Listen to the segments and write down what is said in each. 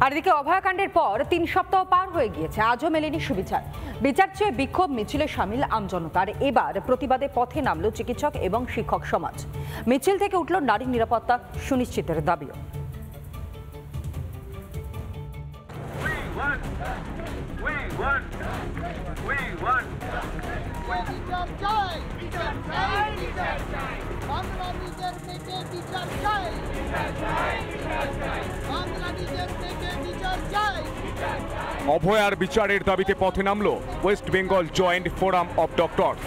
আর এদিকে অভয়াকাণ্ডের পর ৩ সপ্তাহ পার হয়ে গিয়েছে, আজও মেলেনি সুবিচার। বিচার চেয়ে বিক্ষোভ মিছিলে সামিল আমজনতার। এবার প্রতিবাদে পথে নামল চিকিৎসক এবং শিক্ষক সমাজ। মিছিল থেকে উঠল নারী নিরাপত্তা সুনিশ্চিতের দাবিও। অভয়ার বিচারের দাবিতে পথে নামল West Bengal joint forum of doctors.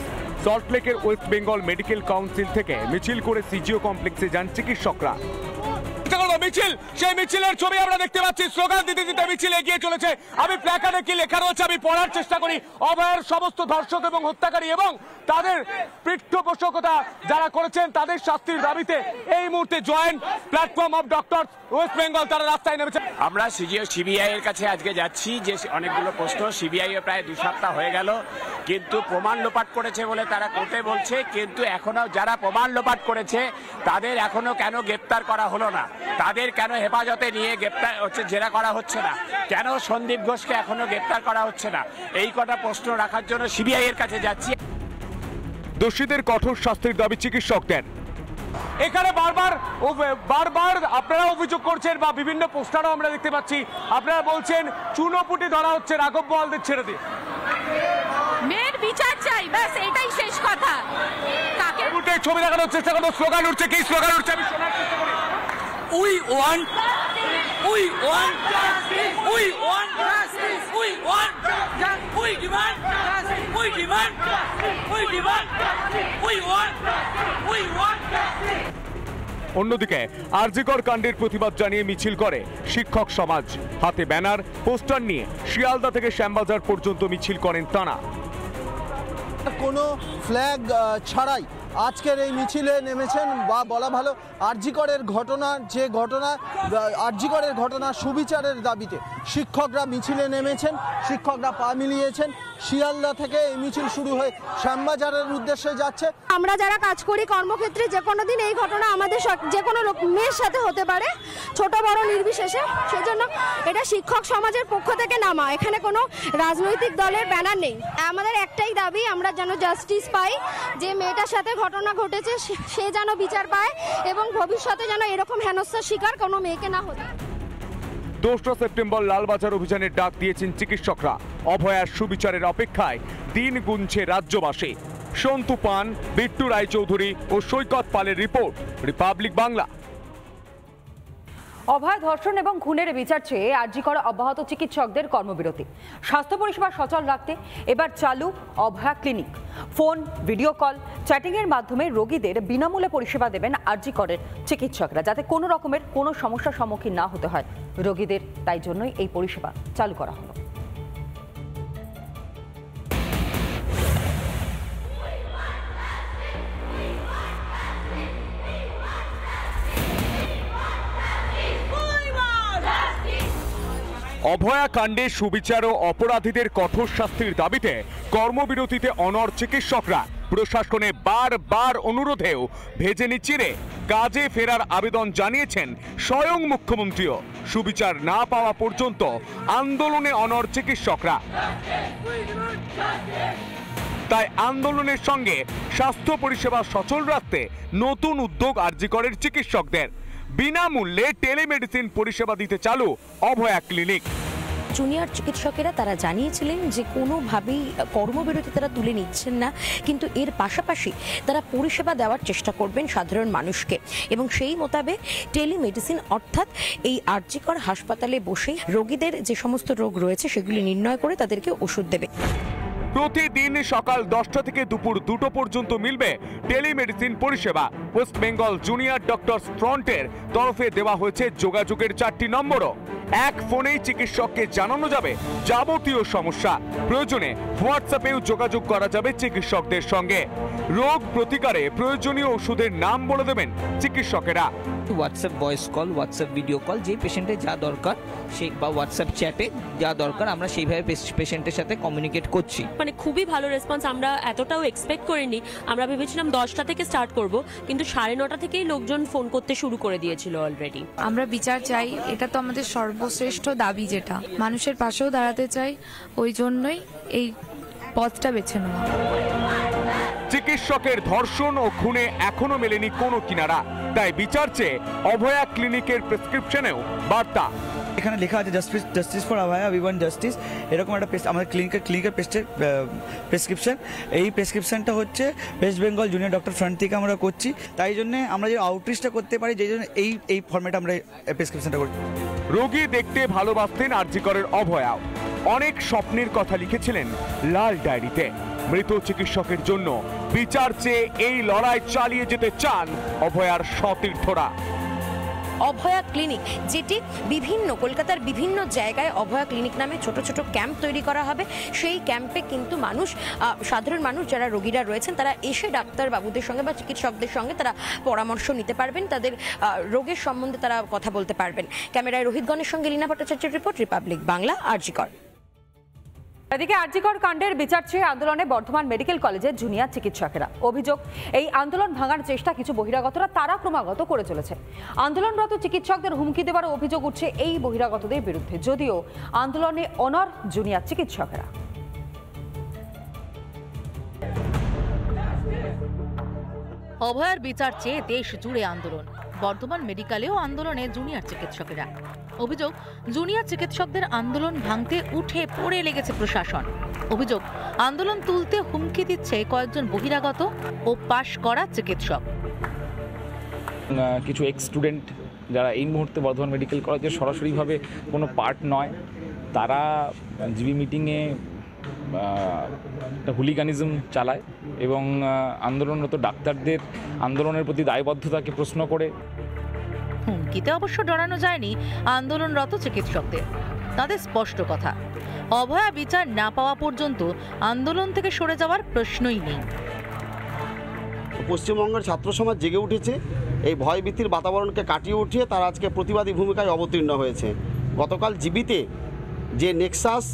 সল্টলেকের ওয়েস্ট বেঙ্গল মেডিকেল কাউন্সিল থেকে মিছিল করে সিজিও কমপ্লেক্সে যান চিকিৎসকরা। মিছিল, সেই মিছিলের ছবি আমরা দেখতে পাচ্ছি। স্লোগান দিতে দিতে মিছিল এগিয়ে চলেছে। আমি প্ল্যাকার্ডে কি লেখা রয়েছে আমি পড়ার চেষ্টা করি। অভয়ার সমস্ত ধর্ষক এবং হত্যাকারী এবং তাদের পৃষ্ঠপোষকতা যারা করেছেন তাদের শাস্তির দাবিতে এই মুহূর্তে joint platform of doctors West Bengal তারা রাস্তায় নেমেছে। আমরা সিবিআই এর কাছে আজকে যাচ্ছি, যে অনেকগুলো প্রশ্ন সিবিআই প্রায় 2 সপ্তাহ হয়ে গেল, কিন্তু প্রমাণ লোপাট করেছে বলে তারা কোর্টে বলছে, কিন্তু এখনো যারা প্রমাণ লোপাট করেছে তাদের এখনো কেন গ্রেপ্তার করা হলো না, তাদের কেন হেফাজতে নিয়ে গ্রেপ্তার হচ্ছে জেরা করা হচ্ছে না, কেন সন্দীপ ঘোষকে এখনো গ্রেপ্তার করা হচ্ছে না, এই কটা প্রশ্ন রাখার জন্য সিবিআই এর কাছে যাচ্ছি। দোষীদের কঠোর শাস্তির দাবি চিকিৎসকদের। এখানে বারবার আপনারা অভিযোগ করছেন বা বিভিন্ন পোস্টারও আমরা দেখতে পাচ্ছি, আপনারা বলছেন চুনোপুটি ধরা হচ্ছে রাঘব বোয়ালদের ছেড়ে দিয়ে। মেয়ের বিচার চাই, ব্যাস এটাই শেষ কথা। ছবি দেখানোর চেষ্টা করবো, স্লোগান উঠছে, কি স্লোগান উঠছে আমি শোনার চেষ্টা করি। We want justice. We want justice. We want justice. We demand justice. We demand justice. We demand justice. We want justice. We want justice. অন্যদিকে আরজিকর কাণ্ডের প্রতিবাদ জানিয়ে মিছিল করে শিক্ষক সমাজ। হাতে ব্যানার পোস্টার নিয়ে শিয়ালদা থেকে শ্যামবাজার পর্যন্ত মিছিল করেন তাঁরা। কোনো ফ্ল্যাগ ছাড়াই আজকের এই মিছিলে নেমেছেন, বা বলা ভালো আরজিকরের ঘটনা সুবিচারের দাবিতে শিক্ষকরা মিছিলে নেমেছেন, শিক্ষকরা পা মিলিয়েছেন। শিয়ালদা থেকে এই মিছিল শুরু হয়ে শ্যামবাজারের উদ্দেশ্যে যাচ্ছে। আমরা যারা কাজ করি কর্মক্ষেত্রে, যে কোনো দিন এই ঘটনা আমাদের যে কোনো মেয়ের সাথে হতে পারে, ছোট বড় নির্বিশেষে। সেজন্য এটা শিক্ষক সমাজের পক্ষ থেকে নামা, এখানে কোনো রাজনৈতিক দলের ব্যানার নেই। আমাদের একটাই দাবি, আমরা যেন জাস্টিস পাই, যে মেয়েটার সাথে ঘটনা ঘটেছে সে যেন বিচার পায় এবং ভবিষ্যতে যেন এরকম হেনস্থার শিকার কোনো মেয়েকে না হতে। 2রা সেপ্টেম্বর লালবাজার অভিযানের ডাক দিয়েছেন চিকিৎসকরা। অভয়ার সুবিচারের অপেক্ষায় দিন গুনছে রাজ্যবাসী। সন্তু পান, বিট্টু রায়চৌধুরী ও সৈকত পালের রিপোর্ট, রিপাবলিক বাংলা। অভয় ধর্ষণ এবং খুনের বিচার চেয়ে আরজিকর অব্যাহত চিকিৎসকদের কর্মবিরতি। স্বাস্থ্য পরিষেবা সচল রাখতে এবার চালু Abhaya clinic. Phone, video call, chatting এর মাধ্যমে রোগীদের বিনামূল্যে পরিষেবা দেবেন আরজিকরের চিকিৎসকরা, যাতে কোনো রকমের কোনো সমস্যার সম্মুখীন না হতে হয় রোগীদের। তাই জন্যই এই পরিষেবা চালু করা হলো। অভয়া কাণ্ডে সুবিচার ও অপরাধীদের কঠোর শাস্তির দাবিতে কর্মবিরতিতে অনড় চিকিৎসকরা। প্রশাসনে বারবার অনুরোধেও ভেজেনি চিরে কাজে ফেরার আবেদন জানিয়েছেন স্বয়ং মুখ্যমন্ত্রীও। সুবিচার না পাওয়া পর্যন্ত আন্দোলনে অনড় চিকিৎসকরা। তাই আন্দোলনের সঙ্গে স্বাস্থ্য পরিষেবা সচল রাখতে নতুন উদ্যোগ আরজিকরের চিকিৎসকদের। বিনামূল্যে টেলিমেডিসিন পরিষেবা দিতে চালু অভয়া ক্লিনিক। জুনিয়র চিকিৎসকেরা তারা জানিয়েছিলেন যে কোনোভাবেই কর্মবিরতি তারা তুলে নিচ্ছেন না, কিন্তু এর পাশাপাশি তারা পরিষেবা দেওয়ার চেষ্টা করবেন সাধারণ মানুষকে, এবং সেই মোতাবেক টেলিমেডিসিন অর্থাৎ এই আরজিকর হাসপাতালে বসেই রোগীদের যে সমস্ত রোগ রয়েছে সেগুলি নির্ণয় করে তাদেরকে ওষুধ দেবে। প্রতিদিন সকাল 10টা থেকে দুপুর 2টো পর্যন্ত মিলবে টেলিমেডিসিন পরিষেবা। ওয়েস্ট বেঙ্গল জুনিয়র ডক্টরস ফ্রন্টের তরফে দেওয়া হয়েছে যোগাযোগের 4টি নম্বরও। এক ফোনেই চিকিৎসককে জানানো যাবে যাবতীয় সমস্যা। প্রয়োজনে হোয়াটসঅ্যাপেও যোগাযোগ করা যাবে চিকিৎসকদের সঙ্গে। রোগ প্রতিকারে প্রয়োজনীয় ওষুধের নাম বলে দেবেন চিকিৎসকেরা। WhatsApp voice call, WhatsApp video call, যে পেশেন্টের যা দরকার সেই বা হোয়াটসঅ্যাপ চ্যাটে যা দরকার আমরা সেইভাবে পেশেন্টের সাথে কমিউনিকেট করছি। মানে খুবই ভালো রেসপন্স, আমরা এতটাও এক্সপেক্ট করিনি। আমরা ভেবেছিলাম 10টা থেকে স্টার্ট করব, কিন্তু 9:30 থেকেই লোকজন ফোন করতে শুরু করে দিয়েছিল অলরেডি। আমরা বিচার চাই, এটা তো আমাদের সর্বশ্রেষ্ঠ দাবি, যেটা মানুষের পাশেও দাঁড়াতে চাই, ওই জন্যই এই পথটা বেছে নেওয়া। চিকিৎসকের ধর্ষণ ও খুনে এখনো মেলেনি কোনো কিনারা, তাই বিচার চেয়ে অভয়া ক্লিনিকের প্রেসক্রিপশনেও বার্তা। এখানে লেখা আছে justice for Abhaya, we want justice, এরকম একটা আমাদের ক্লিনিকের প্রেসক্রিপশন। এই প্রেসক্রিপশনটা হচ্ছে West Bengal junior doctor front থেকে আমরা করছি, তাই জন্য আমরা যে আউটরিচটা করতে পারি, যেই জন্য এই ফরম্যাটে আমরা প্রেসক্রিপশনটা করছি। রোগী দেখতে ভালোবাসতেন আরজি করের অভয়া, অনেক স্বপ্নের কথা লিখেছিলেন লাল ডায়েরিতে। মৃত চিকিৎসকের জন্য বিচার চেয়ে এই লড়াই চালিয়ে যেতে চান অভয়ার সতীর্থরা। অভয়া ক্লিনিক, যেটি কলকাতার বিভিন্ন জায়গায় অভয়া ক্লিনিক নামে ছোট ছোট ক্যাম্প তৈরি করা হবে। সেই ক্যাম্পে কিন্তু সাধারণ মানুষ যারা রোগীরা রয়েছেন, তারা এসে ডাক্তার বাবুদের সঙ্গে বা চিকিৎসকদের সঙ্গে তারা পরামর্শ নিতে পারবেন, তাদের রোগের সম্বন্ধে তারা কথা বলতে পারবেন। ক্যামেরায় রোহিত গণের সঙ্গে লীনা ভট্টাচার্যের রিপোর্ট, রিপাবলিক বাংলা, আরজি কর। এদিকে আরজি কর কাণ্ডের বিচার চেয়ে আন্দোলনে বর্ধমান মেডিকেল কলেজের জুনিয়র চিকিৎসকেরা। অভিযোগ, এই আন্দোলন ভাঙার চেষ্টা কিছু বহিরাগতরা তারা ক্রমাগত করে চলেছে। আন্দোলনরত চিকিৎসকদের হুমকি দেওয়ার অভিযোগ উঠছে এই বহিরাগতদের বিরুদ্ধে, যদিও আন্দোলনে অনড় জুনিয়র চিকিৎসকেরা। অভয়ার বিচার চেয়ে দেশ জুড়ে আন্দোলন। বর্ধমান মেডিকেলেও আন্দোলনে জুনিয়র চিকিৎসকেরা। অভিযোগ, জুনিয়র চিকিৎসকদের আন্দোলন ভাঙতে উঠে পড়ে লেগেছে প্রশাসন। অভিযোগ, আন্দোলন তুলতে হুমকি দিচ্ছে কয়েকজন বহিরাগত ও পাশ করা চিকিৎসক। কিছু এক্স স্টুডেন্ট যারা এই মুহূর্তে বর্ধমান মেডিকেল কলেজের সরাসরিভাবে কোনো পার্ট নয়, তারা জিবি মিটিংয়ে হুলিগানিজম চালায় এবং আন্দোলনরত ডাক্তারদের আন্দোলনের প্রতি দায়বদ্ধতাকে প্রশ্ন করে। হুমকিতে অবশ্য ডরানো যায়নি আন্দোলনরত চিকিৎসকদের। তাদের স্পষ্ট কথা, অভয়া বিচার না পাওয়া পর্যন্ত আন্দোলন থেকে সরে যাওয়ার প্রশ্নই নেই। পশ্চিমবঙ্গের ছাত্র সমাজ জেগে উঠেছে, এই ভয়ভীতির বাতাবরণকে কাটিয়ে উঠিয়ে তারা আজকে প্রতিবাদী ভূমিকায় অবতীর্ণ হয়েছে। গতকাল জিবিতে যে নেক্সাস,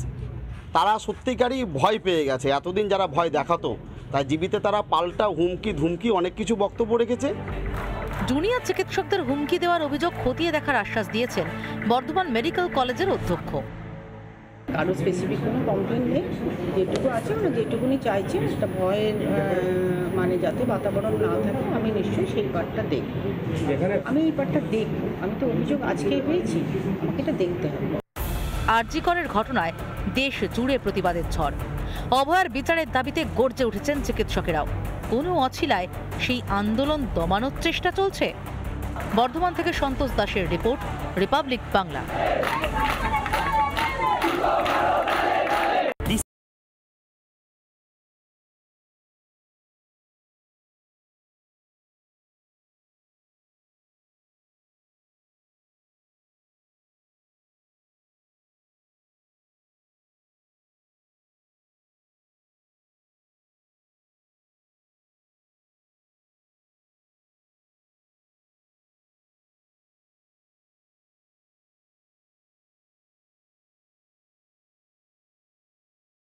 তারা সত্যিকারই ভয় পেয়ে গেছে। এতদিন যারা ভয় দেখাতো, তাই জিবিতে তারা পাল্টা হুমকি ধুমকি অনেক কিছু বক্তব্য রেখেছে। জুনিয়র চিকিৎসকদের হুমকি দেওয়ার অভিযোগ খতিয়ে দেখার আশ্বাস দিয়েছেন বর্ধমান মেডিকেল কলেজের অধ্যক্ষ। কারো স্পেসিফিক কোনো কমপ্লেন নেই, যেটুকু আছে আমরা যেটুকুনি চাইছি একটা ভয়ের মানে যাতে বাতাবরণ না থাকে, আমি নিশ্চয়ই সেই পার্টটা দেখব। আমি এই পার্টটা দেখব, আমি তো অভিযোগ আজকেই পেয়েছি, আমাকে এটা দেখতে হবে। আরজি করের ঘটনায় দেশ জুড়ে প্রতিবাদের ঝড়। অভয়ার বিচারের দাবিতে গর্জে উঠেছেন চিকিৎসকেরাও। কোনো অছিলায় সেই আন্দোলন দমানোর চেষ্টা চলছে। বর্ধমান থেকে সন্তোষ দাসের রিপোর্ট, রিপাবলিক বাংলা।